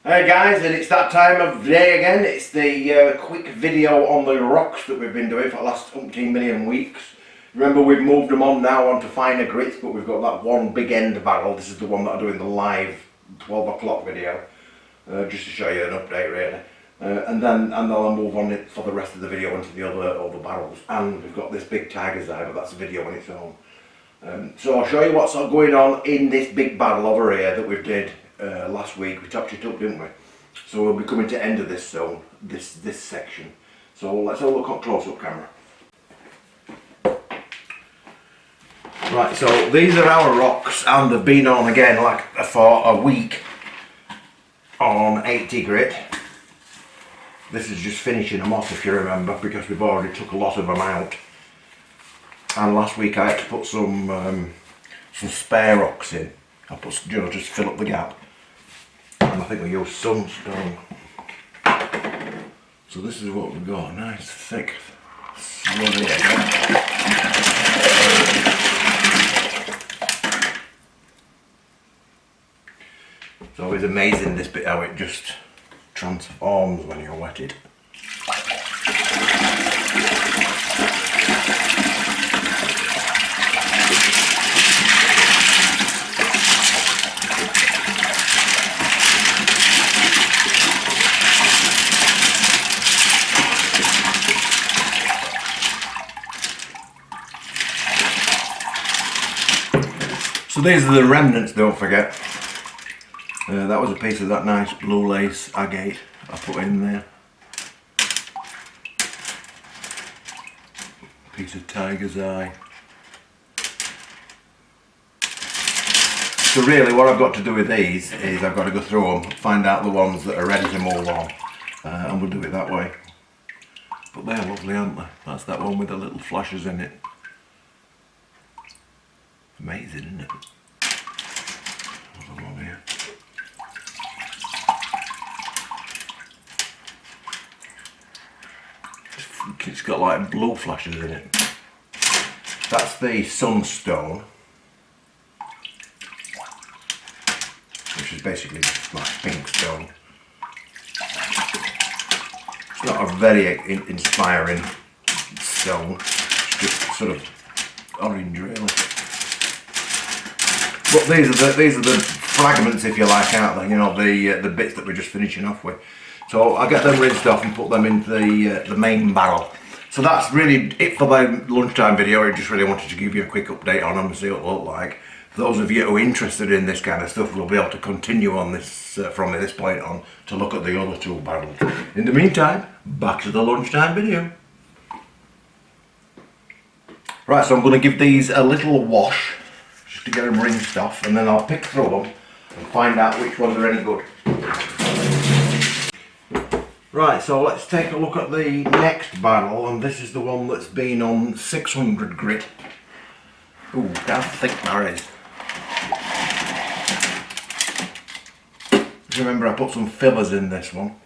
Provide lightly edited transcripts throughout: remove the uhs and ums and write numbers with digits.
Hey guys, and it's that time of day again. It's the quick video on the rocks that we've been doing for the last umpteen million weeks. Remember, we've moved them on now onto finer grits, but we've got that one big end barrel. This is the one that I'm doing the live 12 o'clock video, just to show you an update really. And then I'll move on it for the rest of the video onto the other barrels. And we've got this big tiger's eye, but that's a video on its own. So I'll show you what's going on in this big barrel over here that we did last week. We topped it up, didn't we? So we'll be coming to end of this zone, this section. So let's have a look on close-up camera. Right, so these are our rocks, and they've been on again like for a week on 80 grit. This is just finishing them off, if you remember, because we've already took a lot of them out. And last week I had to put some spare rocks in. I put, just fill up the gap. And I think we used sunstone. So this is what we've got, nice thick slurry. It's always amazing this bit how it just transforms when you're wetted. So these are the remnants, don't forget. That was a piece of that nice blue lace agate I put in there. Piece of tiger's eye. So really what I've got to do with these is I've got to go through them, find out the ones that are ready to move on, and we'll do it that way. But they're lovely, aren't they? That's that one with the little flashes in it. Amazing, isn't it? Another one here. It's got like blue flashes in it. That's the sunstone, which is basically just like pink stone. It's not a very inspiring stone. It's just sort of orange, really. But these are the fragments, if you like, aren't they? You know, the bits that we're just finishing off with. So I get them rinsed off and put them into the main barrel. So that's really it for the lunchtime video. I just really wanted to give you a quick update on them and see what they look like. For those of you who are interested in this kind of stuff, we'll be able to continue on this from this point on to look at the other two barrels. In the meantime, back to the lunchtime video. Right, so I'm going to give these a little wash, just to get them rinsed off, and then I'll pick through them and find out which ones are any good. Right, so let's take a look at the next barrel, and this is the one that's been on 600 grit. Ooh, how thick that is. Remember, I put some fillers in this one.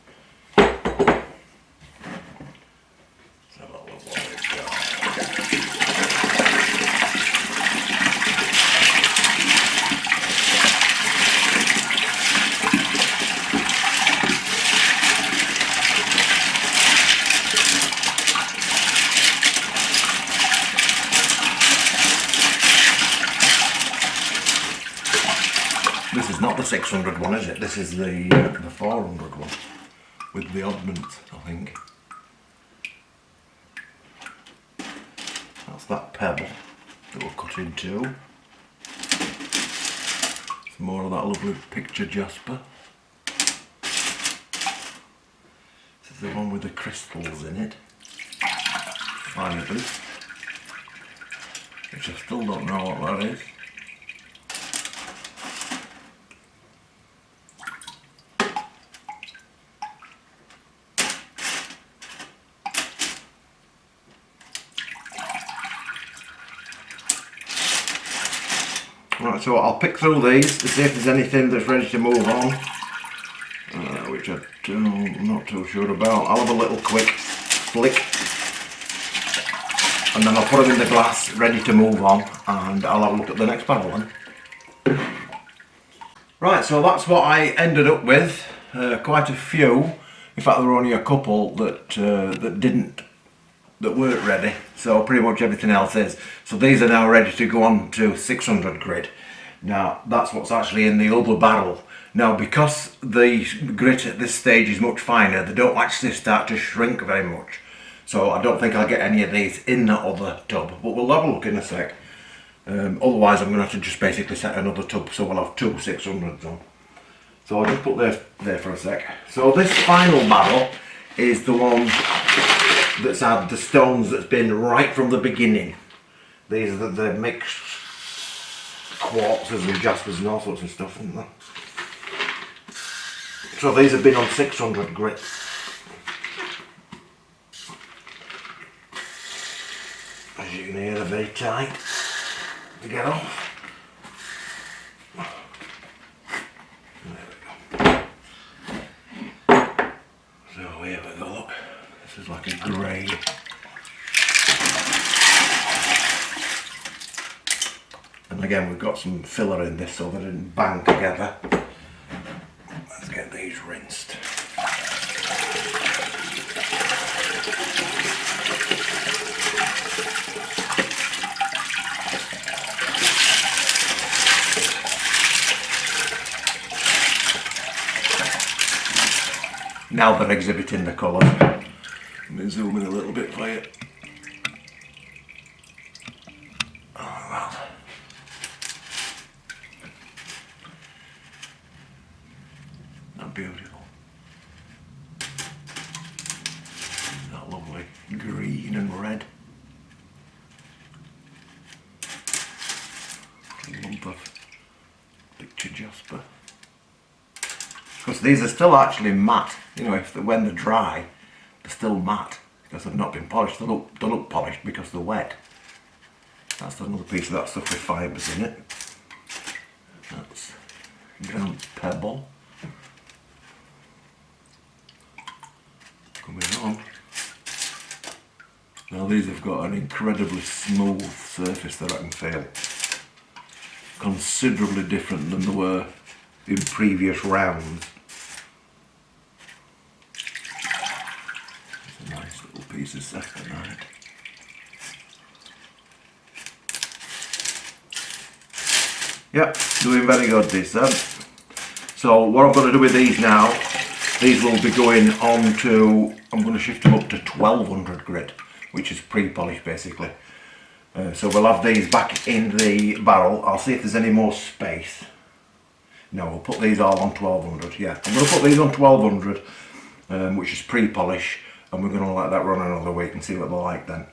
This is not the 600 one, is it? This is the 400 one with the oddments, I think. That's that pebble that we'll cut in two. Some more of that lovely picture jasper. This is the one with the crystals in it. Finally. Which I still don't know what that is. Right, so I'll pick through these to see if there's anything that's ready to move on, which I'm not too sure about. I'll have a little quick flick and then I'll put them in the glass ready to move on, and I'll have a look at the next barrel then. Right, so that's what I ended up with. quite a few. In fact, there were only a couple that weren't ready. So pretty much everything else is. So these are now ready to go on to 600 grit. Now that's what's actually in the other barrel. Now because the grit at this stage is much finer, they don't actually start to shrink very much. So I don't think I'll get any of these in that other tub, but we'll have a look in a sec. Otherwise I'm going to have to just basically set another tub, so we'll have two 600s on. So I'll just put this there for a sec. So this final barrel is the one that's had the stones that's been right from the beginning. These are the mixed quartzes and jaspers and all sorts of stuff, isn't there? So these have been on 600 grit. As you can hear, they're very tight to get off. So here we go, look, this is like a grey. And again we've got some filler in this so they didn't bang together. Let's get these rinsed. Now they're exhibiting the colour. Let me zoom in a little bit for you. Oh well. Not beautiful. That lovely green and red. A lump of picture jasper. Because these are still actually matte. You know, when they're dry, they're still matte because they've not been polished. They look polished because they're wet. That's another piece of that stuff with fibres in it. That's ground pebble. Coming on. Now these have got an incredibly smooth surface that I can feel. Considerably different than they were in previous rounds. Piece of sapphire. Yep, doing very good this then. So what I'm going to do with these now, these will be going on to, I'm going to shift them up to 1200 grit, which is pre-polished basically. So we'll have these back in the barrel. I'll see if there's any more space. No, we'll put these all on 1200, yeah. I'm going to put these on 1200, which is pre-polish. And we're going to let that run another week and see what they're like then.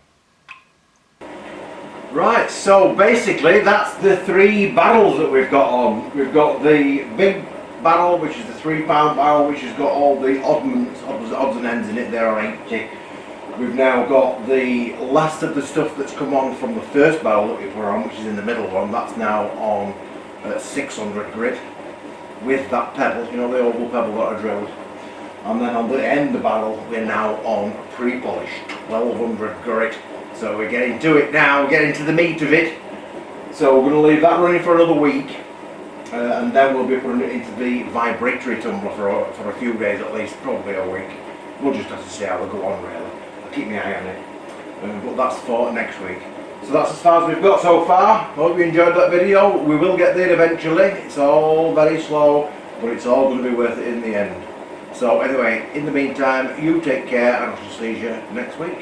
Right, so basically that's the three barrels that we've got on. We've got the big barrel, which is the £3 barrel, which has got all the odds and ends in it. There are 80. We've now got the last of the stuff that's come on from the first barrel that we put on, which is in the middle one. That's now on 600 grit with that pebble, you know, the oval pebble that I drilled. And then on the end of the barrel, we're now on pre-polished 1200 grit. So we're getting to it now, getting to the meat of it. So we're going to leave that running for another week. And then we'll be putting it into the vibratory tumbler for a few days at least, probably a week. We'll just have to see how they go on really. I'll keep my eye on it. But that's for next week. So that's as far as we've got so far. Hope you enjoyed that video. We will get there eventually. It's all very slow, but it's all going to be worth it in the end. So anyway, in the meantime, you take care and I shall see you next week.